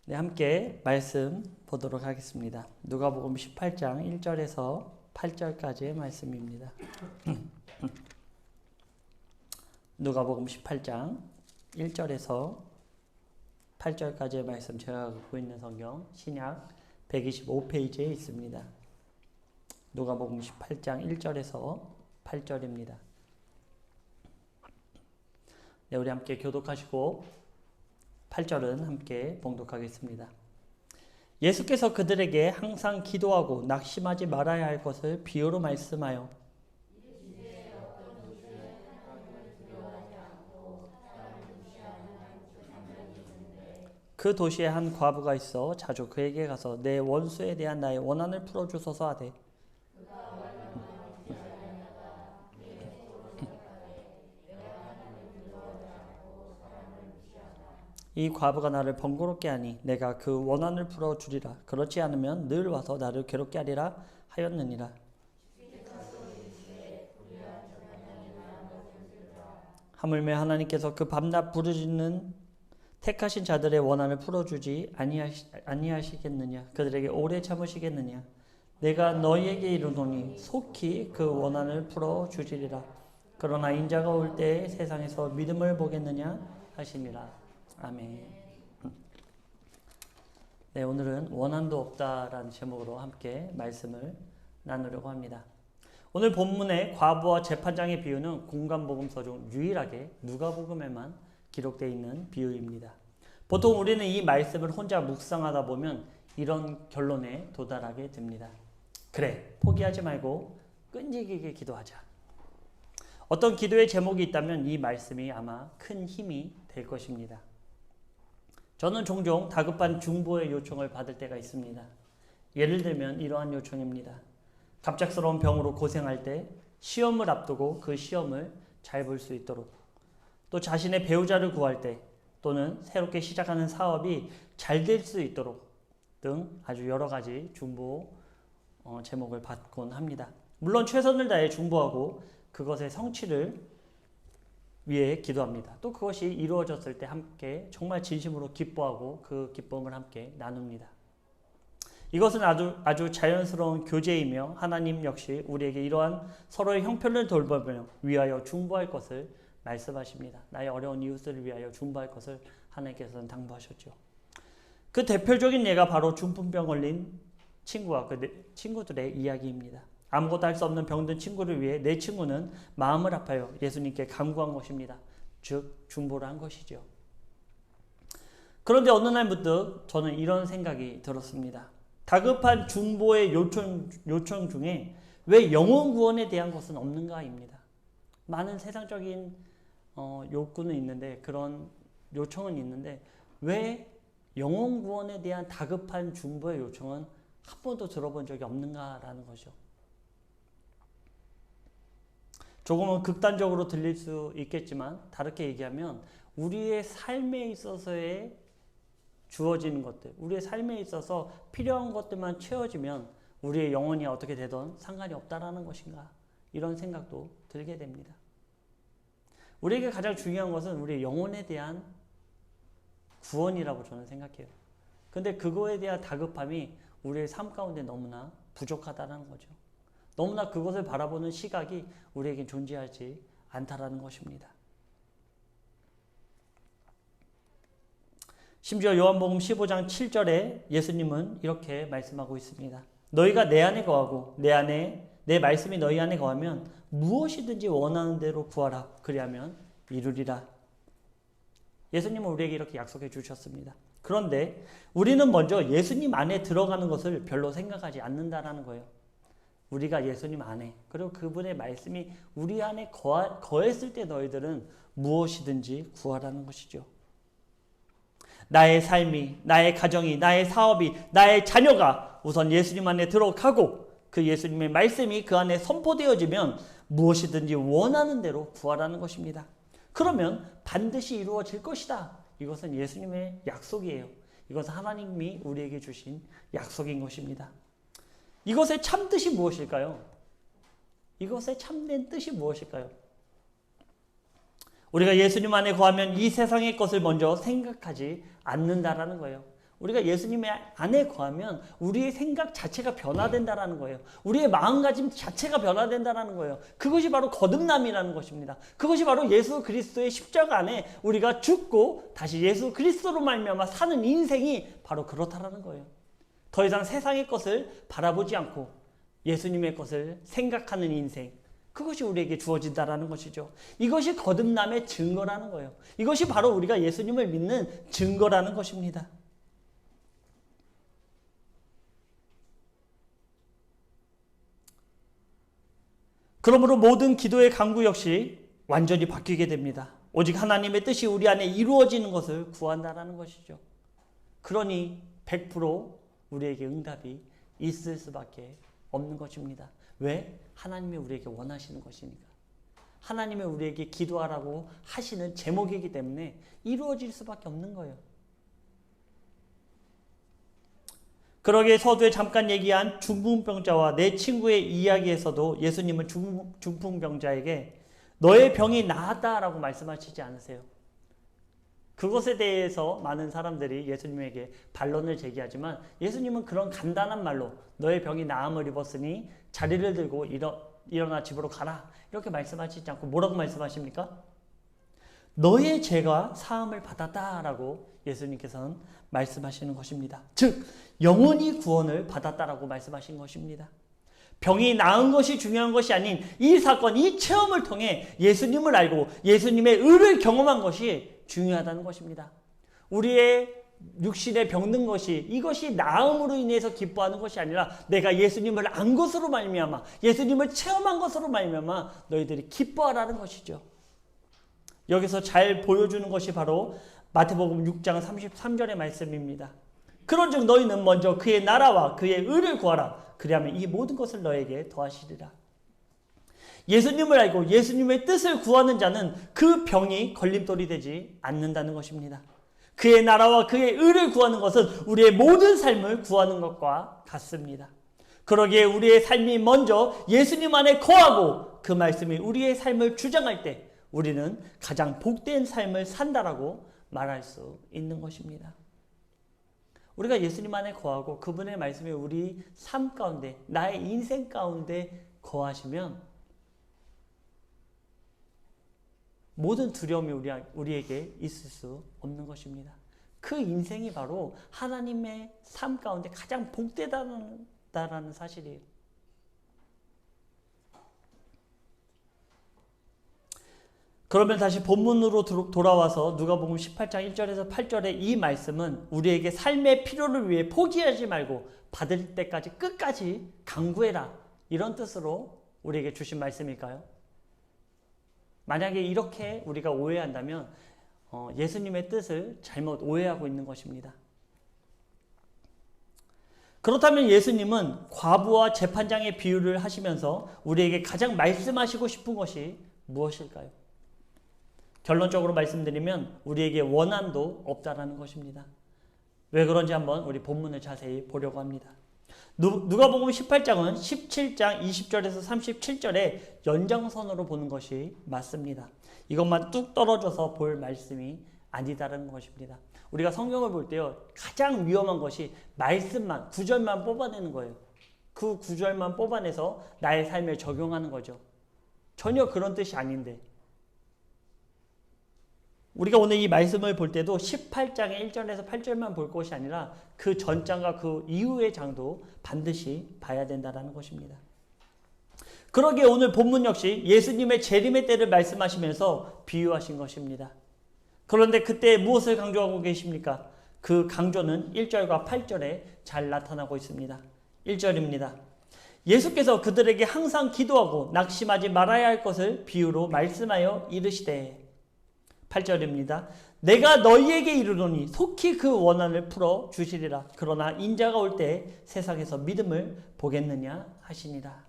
네, 함께 말씀 보도록 하겠습니다. 누가복음 18장 1절에서 8절까지의 말씀입니다. 누가복음 18장 1절에서 8절까지의 말씀, 제가 갖고 있는 성경 신약 125페이지에 있습니다. 누가복음 18장 1절에서 8절입니다. 네, 우리 함께 교독하시고 8절은 함께 봉독하겠습니다. 예수께서 그들에게 항상 기도하고 낙심하지 말아야 할 것을 비유로 말씀하여 그 도시에 한 과부가 있어 자주 그에게 가서 내 원수에 대한 나의 원한을 풀어주소서 하되 이 과부가 나를 번거롭게 하니 내가 그 원한을 풀어주리라. 그렇지 않으면 늘 와서 나를 괴롭게 하리라 하였느니라. 하물며 하나님께서 그 밤낮 부르짖는 택하신 자들의 원한을 풀어주지 아니하시겠느냐. 그들에게 오래 참으시겠느냐. 내가 너희에게 이르노니 속히 그 원한을 풀어주시리라. 그러나 인자가 올 때에 세상에서 믿음을 보겠느냐 하시니라. 아멘. 네, 오늘은 원한도 없다라는 제목으로 함께 말씀을 나누려고 합니다. 오늘 본문의 과부와 재판장의 비유는 공간복음서 중 유일하게 누가복음에만 기록되어 있는 비유입니다. 보통 우리는 이 말씀을 혼자 묵상하다 보면 이런 결론에 도달하게 됩니다. 그래, 포기하지 말고 끈질기게 기도하자. 어떤 기도의 제목이 있다면 이 말씀이 아마 큰 힘이 될 것입니다. 저는 종종 다급한 중보의 요청을 받을 때가 있습니다. 예를 들면 이러한 요청입니다. 갑작스러운 병으로 고생할 때 시험을 앞두고 그 시험을 잘 볼 수 있도록, 또 자신의 배우자를 구할 때 또는 새롭게 시작하는 사업이 잘 될 수 있도록 등 아주 여러 가지 중보 제목을 받곤 합니다. 물론 최선을 다해 중보하고 그것의 성취를 위해 기도합니다. 또 그것이 이루어졌을 때 함께 정말 진심으로 기뻐하고 그 기쁨을 함께 나눕니다. 이것은 아주 자연스러운 교제이며 하나님 역시 우리에게 이러한 서로의 형편을 돌보며 위하여 중보할 것을 말씀하십니다. 나의 어려운 이웃을 위하여 중보할 것을 하나님께서는 당부하셨죠. 그 대표적인 예가 바로 중풍병 걸린 친구와 그 친구들의 이야기입니다. 아무것도 할 수 없는 병든 친구를 위해 내 친구는 마음을 아파요 예수님께 간구한 것입니다. 즉 중보를 한 것이죠. 그런데 어느 날 문득 저는 이런 생각이 들었습니다. 다급한 중보의 요청 중에 왜 영혼 구원에 대한 것은 없는가입니다. 많은 세상적인 욕구는 있는데, 그런 요청은 있는데 왜 영혼 구원에 대한 다급한 중보의 요청은 한 번도 들어본 적이 없는가라는 거죠. 조금은 극단적으로 들릴 수 있겠지만 다르게 얘기하면 우리의 삶에 있어서의 주어지는 것들, 우리의 삶에 있어서 필요한 것들만 채워지면 우리의 영혼이 어떻게 되든 상관이 없다라는 것인가, 이런 생각도 들게 됩니다. 우리에게 가장 중요한 것은 우리의 영혼에 대한 구원이라고 저는 생각해요. 근데 그거에 대한 다급함이 우리의 삶 가운데 너무나 부족하다는 거죠. 너무나 그것을 바라보는 시각이 우리에게 존재하지 않다라는 것입니다. 심지어 요한복음 15장 7절에 예수님은 이렇게 말씀하고 있습니다. 너희가 내 안에 거하고 내 말씀이 너희 안에 거하면 무엇이든지 원하는 대로 구하라. 그리하면 이루리라. 예수님은 우리에게 이렇게 약속해 주셨습니다. 그런데 우리는 먼저 예수님 안에 들어가는 것을 별로 생각하지 않는다라는 거예요. 우리가 예수님 안에, 그리고 그분의 말씀이 우리 안에 거했을 때 너희들은 무엇이든지 구하라는 것이죠. 나의 삶이, 나의 가정이, 나의 사업이, 나의 자녀가 우선 예수님 안에 들어가고 그 예수님의 말씀이 그 안에 선포되어지면 무엇이든지 원하는 대로 구하라는 것입니다. 그러면 반드시 이루어질 것이다. 이것은 예수님의 약속이에요. 이것은 하나님이 우리에게 주신 약속인 것입니다. 이것의 참뜻이 무엇일까요? 이것의 참된 뜻이 무엇일까요? 우리가 예수님 안에 거하면 이 세상의 것을 먼저 생각하지 않는다라는 거예요. 우리가 예수님의 안에 거하면 우리의 생각 자체가 변화된다라는 거예요. 우리의 마음가짐 자체가 변화된다라는 거예요. 그것이 바로 거듭남이라는 것입니다. 그것이 바로 예수 그리스도의 십자가 안에 우리가 죽고 다시 예수 그리스도로 말미암아 사는 인생이 바로 그렇다라는 거예요. 더 이상 세상의 것을 바라보지 않고 예수님의 것을 생각하는 인생, 그것이 우리에게 주어진다라는 것이죠. 이것이 거듭남의 증거라는 거예요. 이것이 바로 우리가 예수님을 믿는 증거라는 것입니다. 그러므로 모든 기도의 간구 역시 완전히 바뀌게 됩니다. 오직 하나님의 뜻이 우리 안에 이루어지는 것을 구한다는 것이죠. 그러니 100% 우리에게 응답이 있을 수밖에 없는 것입니다. 왜? 하나님이 우리에게 원하시는 것이니까. 하나님이 우리에게 기도하라고 하시는 제목이기 때문에 이루어질 수밖에 없는 거예요. 그러기에 서두에 잠깐 얘기한 중풍병자와 내 친구의 이야기에서도 예수님은 중풍병자에게 너의 병이 나았다라고 말씀하시지 않으세요. 그것에 대해서 많은 사람들이 예수님에게 반론을 제기하지만 예수님은 그런 간단한 말로 너의 병이 나음을 입었으니 자리를 들고 일어나 집으로 가라 이렇게 말씀하시지 않고 뭐라고 말씀하십니까? 너의 죄가 사함을 받았다라고 예수님께서는 말씀하시는 것입니다. 즉 영원히 구원을 받았다라고 말씀하신 것입니다. 병이 나은 것이 중요한 것이 아닌 이 사건, 이 체험을 통해 예수님을 알고 예수님의 의를 경험한 것이 중요하다는 것입니다. 우리의 육신에 병든 것이 이것이 나음으로 인해서 기뻐하는 것이 아니라 내가 예수님을 안 것으로 말미암아 예수님을 체험한 것으로 말미암아 너희들이 기뻐하라는 것이죠. 여기서 잘 보여주는 것이 바로 마태복음 6장 33절의 말씀입니다. 그런즉 너희는 먼저 그의 나라와 그의 의를 구하라. 그리하면 이 모든 것을 너에게 더하시리라. 예수님을 알고 예수님의 뜻을 구하는 자는 그 병이 걸림돌이 되지 않는다는 것입니다. 그의 나라와 그의 의를 구하는 것은 우리의 모든 삶을 구하는 것과 같습니다. 그러기에 우리의 삶이 먼저 예수님 안에 거하고 그 말씀이 우리의 삶을 주장할 때 우리는 가장 복된 삶을 산다라고 말할 수 있는 것입니다. 우리가 예수님 안에 거하고 그분의 말씀이 우리 삶 가운데 나의 인생 가운데 거하시면 모든 두려움이 우리에게 있을 수 없는 것입니다. 그 인생이 바로 하나님의 삶 가운데 가장 복되다는 사실이에요. 그러면 다시 본문으로 돌아와서 누가복음 18장 1절에서 8절의 이 말씀은 우리에게 삶의 필요를 위해 포기하지 말고 받을 때까지 끝까지 간구해라 이런 뜻으로 우리에게 주신 말씀일까요? 만약에 이렇게 우리가 오해한다면 예수님의 뜻을 잘못 오해하고 있는 것입니다. 그렇다면 예수님은 과부와 재판장의 비유를 하시면서 우리에게 가장 말씀하시고 싶은 것이 무엇일까요? 결론적으로 말씀드리면 우리에게 원한도 없다라는 것입니다. 왜 그런지 한번 우리 본문을 자세히 보려고 합니다. 누가복음 18장은 17장 20절에서 37절의 연장선으로 보는 것이 맞습니다. 이것만 뚝 떨어져서 볼 말씀이 아니다라는 것입니다. 우리가 성경을 볼 때요 가장 위험한 것이 말씀만, 구절만 뽑아내는 거예요. 그 구절만 뽑아내서 나의 삶에 적용하는 거죠. 전혀 그런 뜻이 아닌데 우리가 오늘 이 말씀을 볼 때도 18장의 1절에서 8절만 볼 것이 아니라 그 전장과 그 이후의 장도 반드시 봐야 된다는 것입니다. 그러기에 오늘 본문 역시 예수님의 재림의 때를 말씀하시면서 비유하신 것입니다. 그런데 그때 무엇을 강조하고 계십니까? 그 강조는 1절과 8절에 잘 나타나고 있습니다. 1절입니다. 예수께서 그들에게 항상 기도하고 낙심하지 말아야 할 것을 비유로 말씀하여 이르시되 8절입니다. 내가 너희에게 이르노니 속히 그 원한을 풀어 주시리라. 그러나 인자가 올 때 세상에서 믿음을 보겠느냐 하시니라.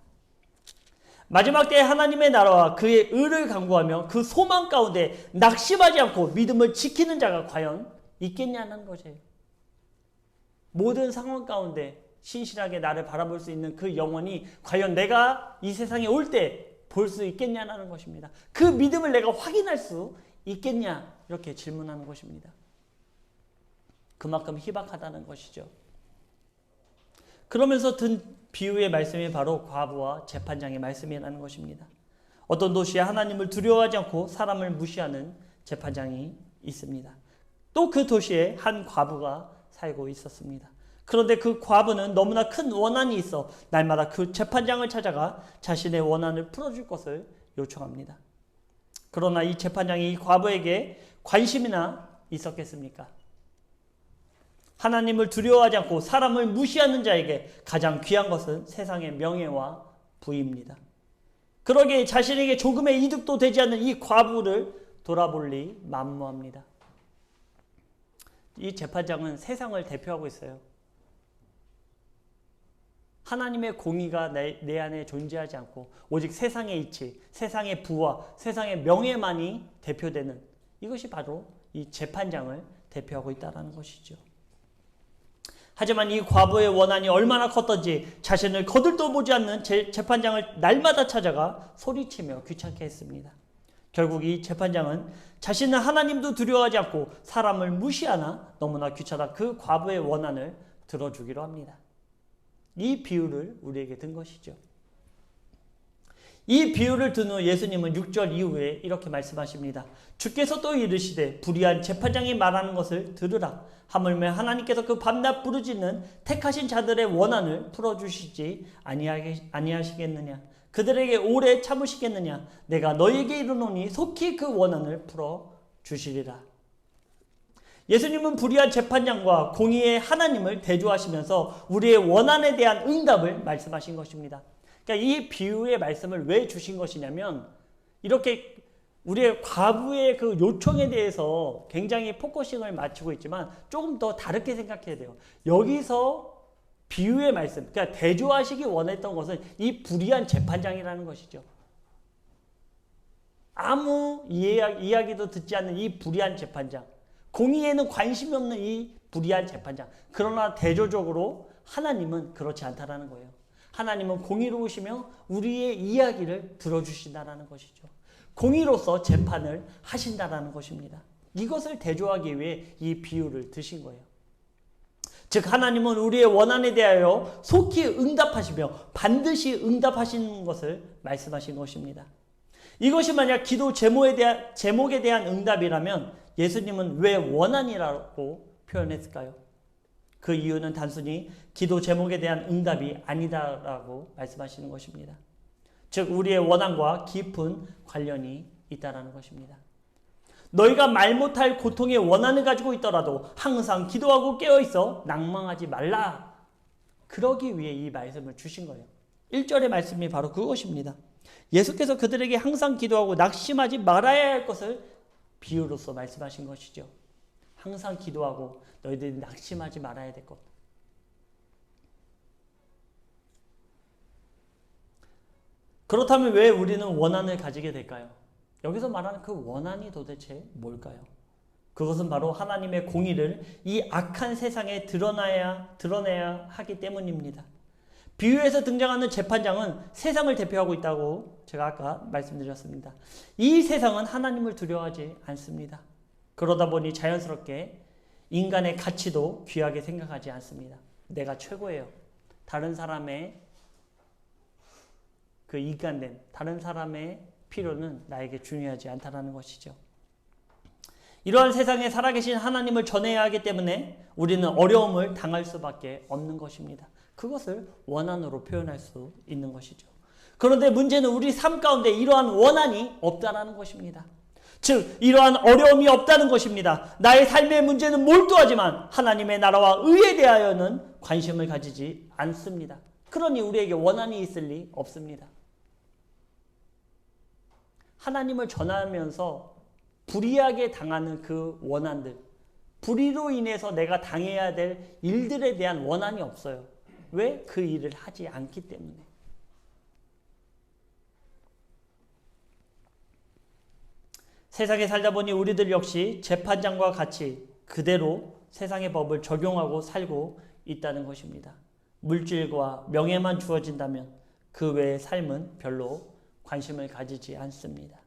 마지막 때에 하나님의 나라와 그의 의를 간구하며 그 소망 가운데 낙심하지 않고 믿음을 지키는 자가 과연 있겠냐는 것이에요. 모든 상황 가운데 신실하게 나를 바라볼 수 있는 그 영혼이 과연 내가 이 세상에 올 때 볼 수 있겠냐는 것입니다. 그 믿음을 내가 확인할 수 있겠냐? 이렇게 질문하는 것입니다. 그만큼 희박하다는 것이죠. 그러면서 든 비유의 말씀이 바로 과부와 재판장의 말씀이라는 것입니다. 어떤 도시에 하나님을 두려워하지 않고 사람을 무시하는 재판장이 있습니다. 또 그 도시에 한 과부가 살고 있었습니다. 그런데 그 과부는 너무나 큰 원한이 있어 날마다 그 재판장을 찾아가 자신의 원한을 풀어줄 것을 요청합니다. 그러나 이 재판장이 이 과부에게 관심이나 있었겠습니까? 하나님을 두려워하지 않고 사람을 무시하는 자에게 가장 귀한 것은 세상의 명예와 부입니다. 그러기에 자신에게 조금의 이득도 되지 않는 이 과부를 돌아볼리 만무합니다. 이 재판장은 세상을 대표하고 있어요. 하나님의 공의가 내 안에 존재하지 않고 오직 세상의 이치, 세상의 부와 세상의 명예만이 대표되는 이것이 바로 이 재판장을 대표하고 있다는 것이죠. 하지만 이 과부의 원한이 얼마나 컸던지 자신을 거들떠 보지 않는 재판장을 날마다 찾아가 소리치며 귀찮게 했습니다. 결국 이 재판장은 자신은 하나님도 두려워하지 않고 사람을 무시하나 너무나 귀찮아 그 과부의 원한을 들어주기로 합니다. 이 비유를 우리에게 든 것이죠. 이 비유를 든 후 예수님은 6절 이후에 이렇게 말씀하십니다. 주께서 또 이르시되 불의한 재판장이 말하는 것을 들으라. 하물며 하나님께서 그 밤낮 부르짖는 택하신 자들의 원한을 풀어주시지 아니하시겠느냐. 그들에게 오래 참으시겠느냐. 내가 너희에게 이르노니 속히 그 원한을 풀어주시리라. 예수님은 불의한 재판장과 공의의 하나님을 대조하시면서 우리의 원한에 대한 응답을 말씀하신 것입니다. 그러니까 이 비유의 말씀을 왜 주신 것이냐면 이렇게 우리의 과부의 그 요청에 대해서 굉장히 포커싱을 맞추고 있지만 조금 더 다르게 생각해야 돼요. 여기서 비유의 말씀, 그러니까 대조하시기 원했던 것은 이 불의한 재판장이라는 것이죠. 아무 이야기도 듣지 않는 이 불의한 재판장, 공의에는 관심이 없는 이 불의한 재판장. 그러나 대조적으로 하나님은 그렇지 않다라는 거예요. 하나님은 공의로우시며 우리의 이야기를 들어주신다라는 것이죠. 공의로서 재판을 하신다라는 것입니다. 이것을 대조하기 위해 이 비유를 드신 거예요. 즉 하나님은 우리의 원한에 대하여 속히 응답하시며 반드시 응답하시는 것을 말씀하신 것입니다. 이것이 만약 기도 제목에 대한 응답이라면 예수님은 왜 원한이라고 표현했을까요? 그 이유는 단순히 기도 제목에 대한 응답이 아니다라고 말씀하시는 것입니다. 즉 우리의 원한과 깊은 관련이 있다라는 것입니다. 너희가 말 못할 고통의 원한을 가지고 있더라도 항상 기도하고 깨어있어 낭망하지 말라. 그러기 위해 이 말씀을 주신 거예요. 1절의 말씀이 바로 그것입니다. 예수께서 그들에게 항상 기도하고 낙심하지 말아야 할 것을 비유로서 말씀하신 것이죠. 항상 기도하고 너희들이 낙심하지 말아야 될 것. 그렇다면 왜 우리는 원한을 가지게 될까요? 여기서 말하는 그 원한이 도대체 뭘까요? 그것은 바로 하나님의 공의를 이 악한 세상에 드러내야 하기 때문입니다. 비유에서 등장하는 재판장은 세상을 대표하고 있다고 제가 아까 말씀드렸습니다. 이 세상은 하나님을 두려워하지 않습니다. 그러다 보니 자연스럽게 인간의 가치도 귀하게 생각하지 않습니다. 내가 최고예요. 다른 사람의 그 인간됨, 다른 사람의 필요는 나에게 중요하지 않다라는 것이죠. 이러한 세상에 살아계신 하나님을 전해야 하기 때문에 우리는 어려움을 당할 수밖에 없는 것입니다. 그것을 원한으로 표현할 수 있는 것이죠. 그런데 문제는 우리 삶 가운데 이러한 원한이 없다라는 것입니다. 즉 이러한 어려움이 없다는 것입니다. 나의 삶의 문제는 몰두하지만 하나님의 나라와 의에 대하여는 관심을 가지지 않습니다. 그러니 우리에게 원한이 있을 리 없습니다. 하나님을 전하면서 불의하게 당하는 그 원한들, 불의로 인해서 내가 당해야 될 일들에 대한 원한이 없어요. 왜? 그 일을 하지 않기 때문에. 세상에 살다 보니 우리들 역시 재판장과 같이 그대로 세상의 법을 적용하고 살고 있다는 것입니다. 물질과 명예만 주어진다면 그 외의 삶은 별로 관심을 가지지 않습니다.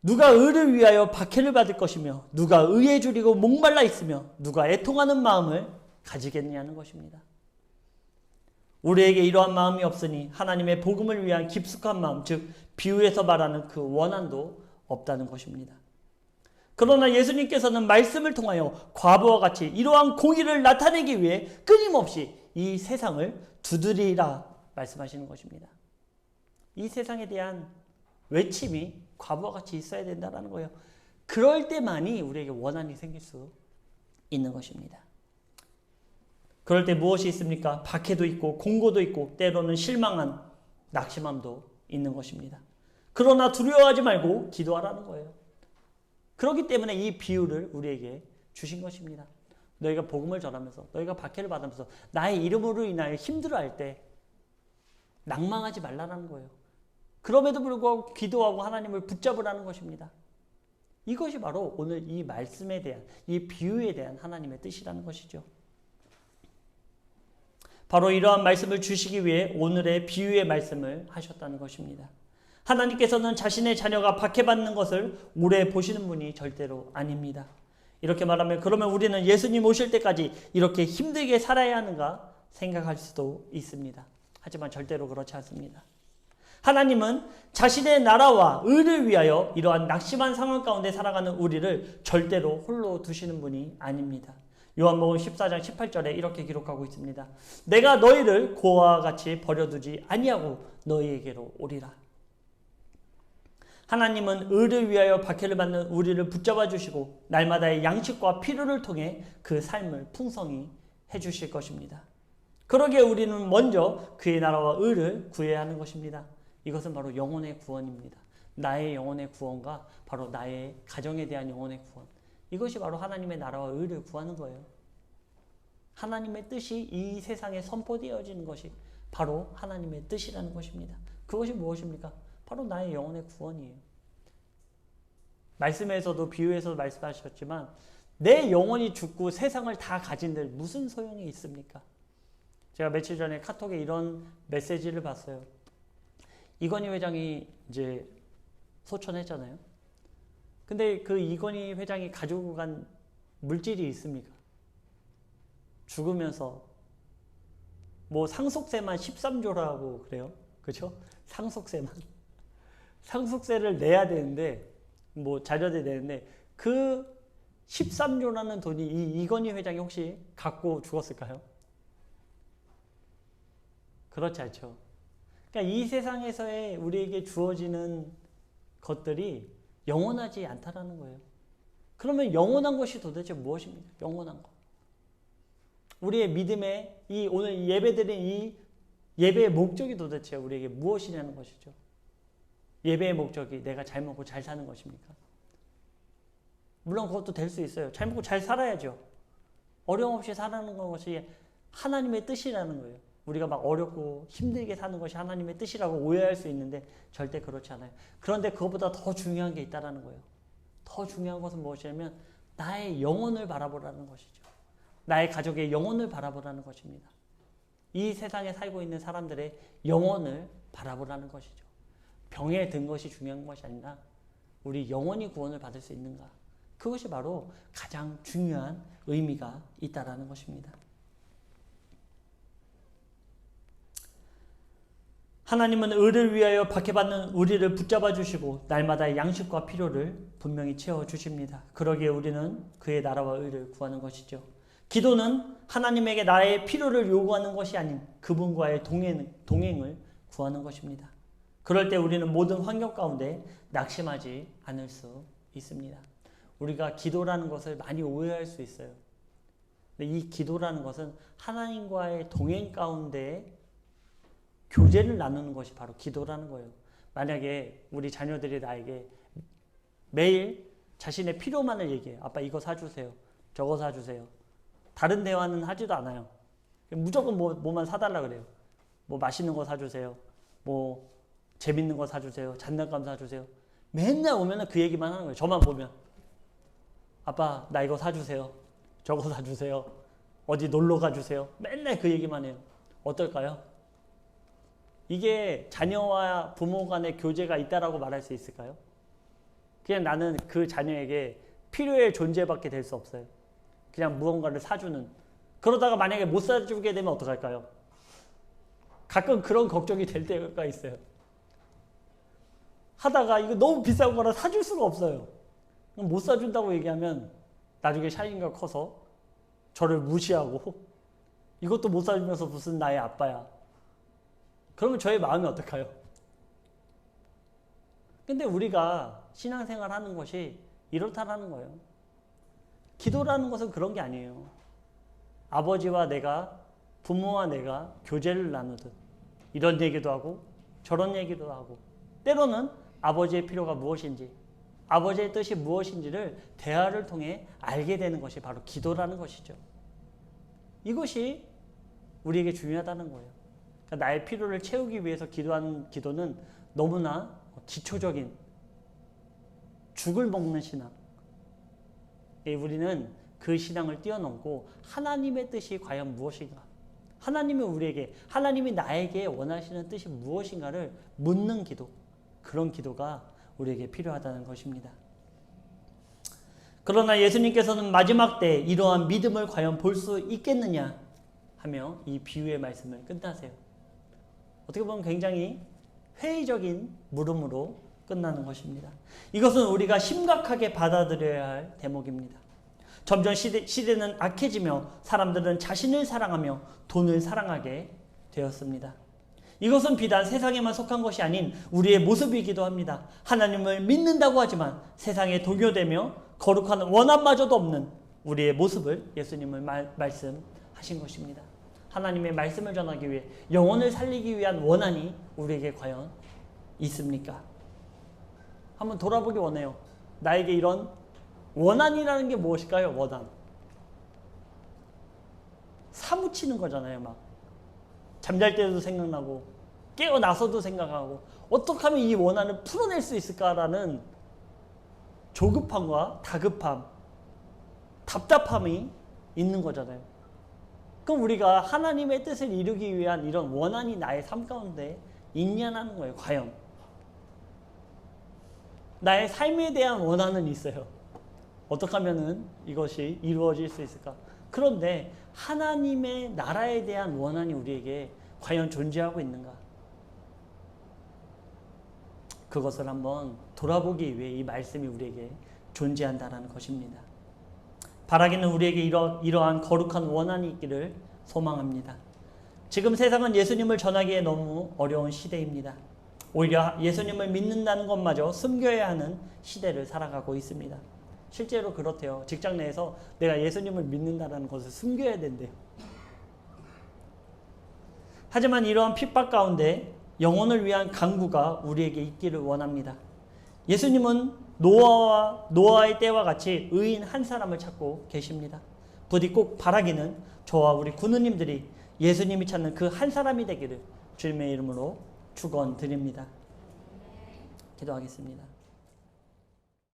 누가 의를 위하여 박해를 받을 것이며 누가 의에 줄이고 목말라 있으며 누가 애통하는 마음을 가지겠느냐는 것입니다. 우리에게 이러한 마음이 없으니 하나님의 복음을 위한 깊숙한 마음, 즉 비유에서 말하는 그 원한도 없다는 것입니다. 그러나 예수님께서는 말씀을 통하여 과부와 같이 이러한 공의를 나타내기 위해 끊임없이 이 세상을 두드리라 말씀하시는 것입니다. 이 세상에 대한 외침이 과부와 같이 있어야 된다는 거예요. 그럴 때만이 우리에게 원한이 생길 수 있는 것입니다. 그럴 때 무엇이 있습니까? 박해도 있고 공고도 있고 때로는 실망한 낙심함도 있는 것입니다. 그러나 두려워하지 말고 기도하라는 거예요. 그렇기 때문에 이 비유를 우리에게 주신 것입니다. 너희가 복음을 전하면서 너희가 박해를 받으면서 나의 이름으로 인하여 힘들어할 때 낭망하지 말라는 거예요. 그럼에도 불구하고 기도하고 하나님을 붙잡으라는 것입니다. 이것이 바로 오늘 이 말씀에 대한, 이 비유에 대한 하나님의 뜻이라는 것이죠. 바로 이러한 말씀을 주시기 위해 오늘의 비유의 말씀을 하셨다는 것입니다. 하나님께서는 자신의 자녀가 박해받는 것을 오래 보시는 분이 절대로 아닙니다. 이렇게 말하면 그러면 우리는 예수님 오실 때까지 이렇게 힘들게 살아야 하는가 생각할 수도 있습니다. 하지만 절대로 그렇지 않습니다. 하나님은 자신의 나라와 의를 위하여 이러한 낙심한 상황 가운데 살아가는 우리를 절대로 홀로 두시는 분이 아닙니다. 요한복음 14장 18절에 이렇게 기록하고 있습니다. 내가 너희를 고아와 같이 버려두지 아니하고 너희에게로 오리라. 하나님은 의를 위하여 박해를 받는 우리를 붙잡아 주시고 날마다의 양식과 필요를 통해 그 삶을 풍성히 해주실 것입니다. 그러기에 우리는 먼저 그의 나라와 의를 구해야 하는 것입니다. 이것은 바로 영혼의 구원입니다. 나의 영혼의 구원과 바로 나의 가정에 대한 영혼의 구원. 이것이 바로 하나님의 나라와 의를 구하는 거예요. 하나님의 뜻이 이 세상에 선포되어지는 것이 바로 하나님의 뜻이라는 것입니다. 그것이 무엇입니까? 바로 나의 영혼의 구원이에요. 말씀에서도 비유에서도 말씀하셨지만 내 영혼이 죽고 세상을 다 가진들 무슨 소용이 있습니까? 제가 며칠 전에 카톡에 이런 메시지를 봤어요. 이건희 회장이 이제 소천했잖아요. 근데 그 이건희 회장이 가지고 간 물질이 있습니까? 죽으면서 뭐 상속세만 13조라고 그래요. 그렇죠? 상속세를 내야 되는데 뭐 자녀들이 내는데 그 13조라는 돈이 이 이건희 회장이 혹시 갖고 죽었을까요? 그렇지 않죠. 그러니까 이 세상에서의 우리에게 주어지는 것들이 영원하지 않다라는 거예요. 그러면 영원한 것이 도대체 무엇입니까? 영원한 것. 우리의 믿음의 이 오늘 예배드린 이 예배의 목적이 도대체 우리에게 무엇이냐는 것이죠. 예배의 목적이 내가 잘 먹고 잘 사는 것입니까? 물론 그것도 될 수 있어요. 잘 먹고 잘 살아야죠. 어려움 없이 살아가는 것이 하나님의 뜻이라는 거예요. 우리가 막 어렵고 힘들게 사는 것이 하나님의 뜻이라고 오해할 수 있는데 절대 그렇지 않아요. 그런데 그것보다 더 중요한 게 있다는 거예요. 더 중요한 것은 무엇이냐면 나의 영혼을 바라보라는 것이죠. 나의 가족의 영혼을 바라보라는 것입니다. 이 세상에 살고 있는 사람들의 영혼을 바라보라는 것이죠. 병에 든 것이 중요한 것이 아니라 우리 영혼이 구원을 받을 수 있는가. 그것이 바로 가장 중요한 의미가 있다라는 것입니다. 하나님은 의를 위하여 박해받는 우리를 붙잡아 주시고 날마다 양식과 필요를 분명히 채워주십니다. 그러기에 우리는 그의 나라와 의를 구하는 것이죠. 기도는 하나님에게 나의 필요를 요구하는 것이 아닌 그분과의 동행을 구하는 것입니다. 그럴 때 우리는 모든 환경 가운데 낙심하지 않을 수 있습니다. 우리가 기도라는 것을 많이 오해할 수 있어요. 근데 이 기도라는 것은 하나님과의 동행 가운데 교제를 나누는 것이 바로 기도라는 거예요. 만약에 우리 자녀들이 나에게 매일 자신의 필요만을 얘기해요. 아빠 이거 사주세요. 저거 사주세요. 다른 대화는 하지도 않아요. 무조건 뭐만 사달라 그래요. 뭐 맛있는 거 사주세요. 뭐 재밌는 거 사주세요. 장난감 사주세요. 맨날 오면 그 얘기만 하는 거예요. 저만 보면. 아빠 나 이거 사주세요. 저거 사주세요. 어디 놀러 가주세요. 맨날 그 얘기만 해요. 어떨까요? 이게 자녀와 부모 간의 교제가 있다라고 말할 수 있을까요? 그냥 나는 그 자녀에게 필요의 존재밖에 될 수 없어요. 그냥 무언가를 사주는. 그러다가 만약에 못 사주게 되면 어떡할까요? 가끔 그런 걱정이 될 때가 있어요. 하다가 이거 너무 비싼 거라 사줄 수가 없어요. 못 사준다고 얘기하면 나중에 샤인이가 커서 저를 무시하고 이것도 못 사주면서 무슨 나의 아빠야. 그러면 저의 마음이 어떨까요? 근데 우리가 신앙생활 하는 것이 이렇다라는 거예요. 기도라는 것은 그런 게 아니에요. 아버지와 내가, 부모와 내가 교제를 나누듯 이런 얘기도 하고 저런 얘기도 하고 때로는 아버지의 필요가 무엇인지 아버지의 뜻이 무엇인지를 대화를 통해 알게 되는 것이 바로 기도라는 것이죠. 이것이 우리에게 중요하다는 거예요. 그러니까 나의 필요를 채우기 위해서 기도하는 기도는 너무나 기초적인 죽을 먹는 신앙. 우리는 그 신앙을 뛰어넘고 하나님의 뜻이 과연 무엇인가? 하나님이 나에게 원하시는 뜻이 무엇인가를 묻는 기도. 그런 기도가 우리에게 필요하다는 것입니다. 그러나 예수님께서는 마지막 때 이러한 믿음을 과연 볼 수 있겠느냐 하며 이 비유의 말씀을 끝나세요. 어떻게 보면 굉장히 회의적인 물음으로 끝나는 것입니다. 이것은 우리가 심각하게 받아들여야 할 대목입니다. 점점 시대는 악해지며 사람들은 자신을 사랑하며 돈을 사랑하게 되었습니다. 이것은 비단 세상에만 속한 것이 아닌 우리의 모습이기도 합니다. 하나님을 믿는다고 하지만 세상에 동요되며 거룩한 원한마저도 없는 우리의 모습을 예수님은 말씀하신 것입니다. 하나님의 말씀을 전하기 위해 영혼을 살리기 위한 원한이 우리에게 과연 있습니까? 한번 돌아보기 원해요. 나에게 이런 원한이라는 게 무엇일까요? 원한. 사무치는 거잖아요. 막 잠잘 때도 생각나고 깨어나서도 생각하고 어떻게 하면 이 원한을 풀어낼 수 있을까라는 조급함과 다급함, 답답함이 있는 거잖아요. 그럼 우리가 하나님의 뜻을 이루기 위한 이런 원한이 나의 삶 가운데 있냐는 거예요. 과연 나의 삶에 대한 원한은 있어요. 어떻게 하면 이것이 이루어질 수 있을까? 그런데 하나님의 나라에 대한 원한이 우리에게 과연 존재하고 있는가? 그것을 한번 돌아보기 위해 이 말씀이 우리에게 존재한다는 것입니다. 바라기는 우리에게 이러한 거룩한 원한이 있기를 소망합니다. 지금 세상은 예수님을 전하기에 너무 어려운 시대입니다. 오히려 예수님을 믿는다는 것마저 숨겨야 하는 시대를 살아가고 있습니다. 실제로 그렇대요. 직장 내에서 내가 예수님을 믿는다는 것을 숨겨야 된대요. 하지만 이러한 핍박 가운데 영혼을 위한 강구가 우리에게 있기를 원합니다. 예수님은 노아의 때와 같이 의인 한 사람을 찾고 계십니다. 부디 꼭 바라기는 저와 우리 군우님들이 예수님이 찾는 그 한 사람이 되기를 주님의 이름으로 축원드립니다. 기도하겠습니다.